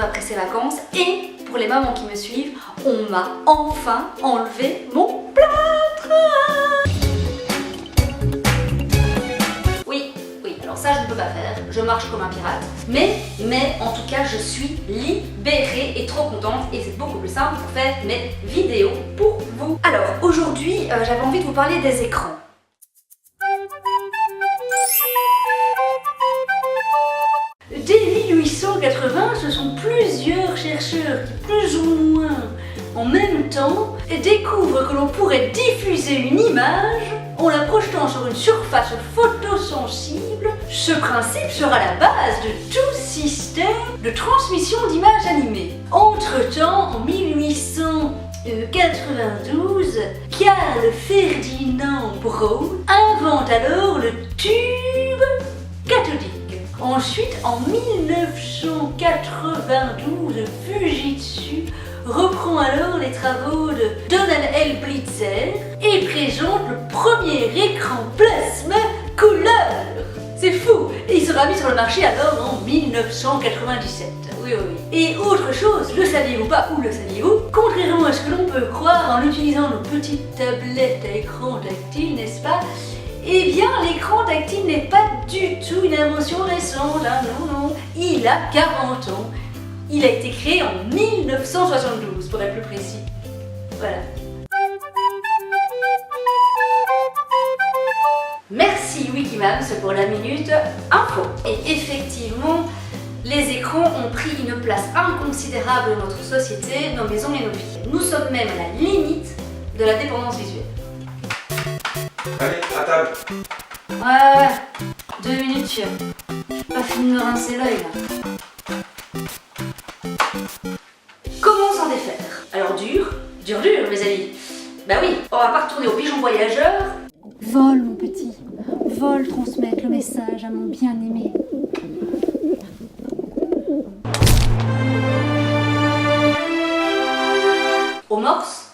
retrouver après ces vacances. Et pour les mamans qui me suivent, on m'a enfin enlevé mon plâtre. Oui, alors ça je ne peux pas faire, je marche comme un pirate. Mais en tout cas je suis libérée et trop contente et c'est beaucoup plus simple pour faire mes vidéos pour vous. Alors aujourd'hui j'avais envie de vous parler des écrans. Dès 1880, ce sont plusieurs chercheurs qui, plus ou moins en même temps, découvrent que l'on pourrait diffuser une image en la projetant sur une surface photosensible. Ce principe sera la base de tout système de transmission d'images animées. Entre-temps, en 1892, Carl Ferdinand Braun invente alors le tube cathodique. Ensuite, en 1992, Fujitsu reprend alors les travaux de Donald L. Blitzer et présente le premier écran plasma couleur. C'est fou! Et il sera mis sur le marché alors en 1997. Oui. Et autre chose, le saviez-vous pas ou le saviez-vous? Contrairement à ce que l'on peut croire en utilisant nos petites tablettes à écran tactile, n'est-ce pas? Eh bien, l'écran tactile n'est pas du tout une invention récente, hein, non, il a 40 ans. Il a été créé en 1972, pour être plus précis. Voilà. Merci Wikimams pour la minute info. Et effectivement, les écrans ont pris une place inconsidérable dans notre société, nos maisons et nos vies. Nous sommes même à la limite de la dépendance visuelle. Allez, à table. Ouais, 2 minutes, j'ai pas fini de me rincer l'œil là. Comment s'en défaire? Alors dur mes amis. Bah oui, on va pas retourner au pigeon voyageur. Vole mon petit, vole transmettre le message à mon bien-aimé. Au morse.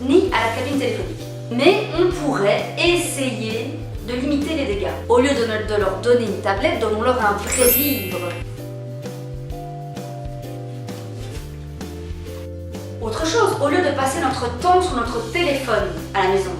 Ni à la cabine téléphonique. Mais on pourrait essayer de limiter les dégâts. Au lieu de leur donner une tablette, donnons-leur un vrai livre. Autre chose, au lieu de passer notre temps sur notre téléphone à la maison,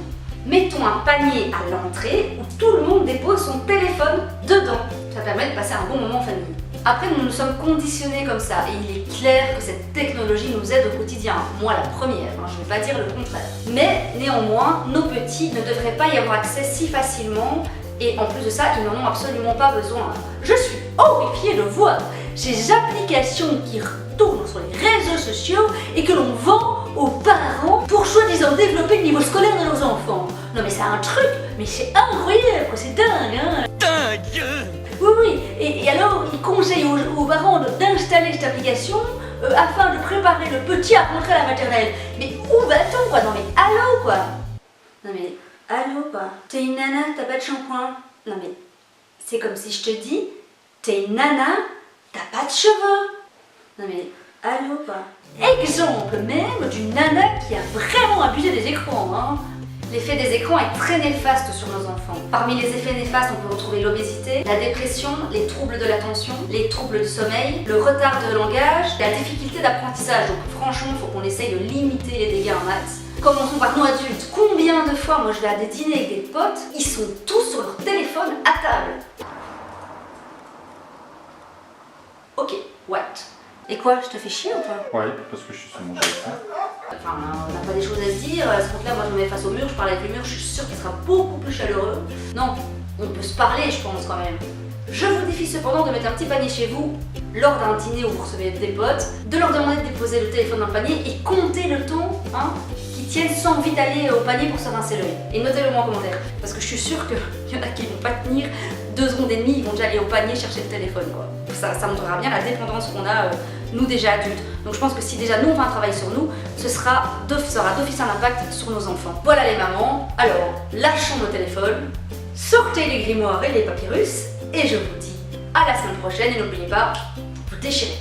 mettons un panier à l'entrée où tout le monde dépose son téléphone dedans. Ça permet de passer un bon moment en famille. Après, nous nous sommes conditionnés comme ça et il est clair que cette technologie nous aide au quotidien. Moi, la première, je ne vais pas dire le contraire. Mais néanmoins, nos petits ne devraient pas y avoir accès si facilement et en plus de ça, ils n'en ont absolument pas besoin. Je suis horrifiée de voir ces applications qui retournent sur les réseaux sociaux et que l'on vend aux parents pour soi-disant développer le niveau scolaire de nos enfants. Non mais c'est un truc, mais c'est incroyable, c'est dingue, hein. Dingue! Oui, et alors ils conseillent aux parents d'installer cette application afin de préparer le petit à rentrer à la maternelle. Mais où va-t-on quoi? Non mais allô quoi? Non mais allô quoi? T'es une nana, t'as pas de shampoing? Non mais c'est comme si je te dis, t'es une nana, t'as pas de cheveux. Non mais allô quoi? Exemple même d'une nana qui a vraiment abusé des écrans, hein. L'effet des écrans est très néfaste sur nos enfants. Parmi les effets néfastes, on peut retrouver l'obésité, la dépression, les troubles de l'attention, les troubles du sommeil, le retard de langage, la difficulté d'apprentissage. Donc franchement, il faut qu'on essaye de limiter les dégâts en maths. Commençons par nous adultes. Combien de fois, moi je vais à des dîners avec des potes, ils sont tous sur leur téléphone à table. Ok, what? Et quoi, je te fais chier ou pas? Ouais, parce que je suis sur mon téléphone. Enfin, on n'a pas des choses à se dire. À ce compte-là, moi je me mets face au mur, je parle avec le mur, je suis sûre qu'il sera beaucoup plus chaleureux. Non, on peut se parler, je pense quand même. Je vous défie cependant de mettre un petit panier chez vous lors d'un dîner où vous recevez des potes, de leur demander de déposer le téléphone dans le panier et compter le temps qu'ils tiennent sans vite aller au panier pour se rincer l'œil. Et notez-le moi en commentaire, parce que je suis sûre qu'il y en a qui vont pas tenir 2 secondes et demie, ils vont déjà aller au panier chercher le téléphone quoi. Ça montrera bien la dépendance qu'on a nous déjà adultes. Donc je pense que si déjà nous on fait un travail sur nous, ça aura d'office un impact sur nos enfants. Voilà les mamans, alors lâchons nos téléphones, sortez les grimoires et les papyrus, et je vous dis à la semaine prochaine et n'oubliez pas, vous déchirez.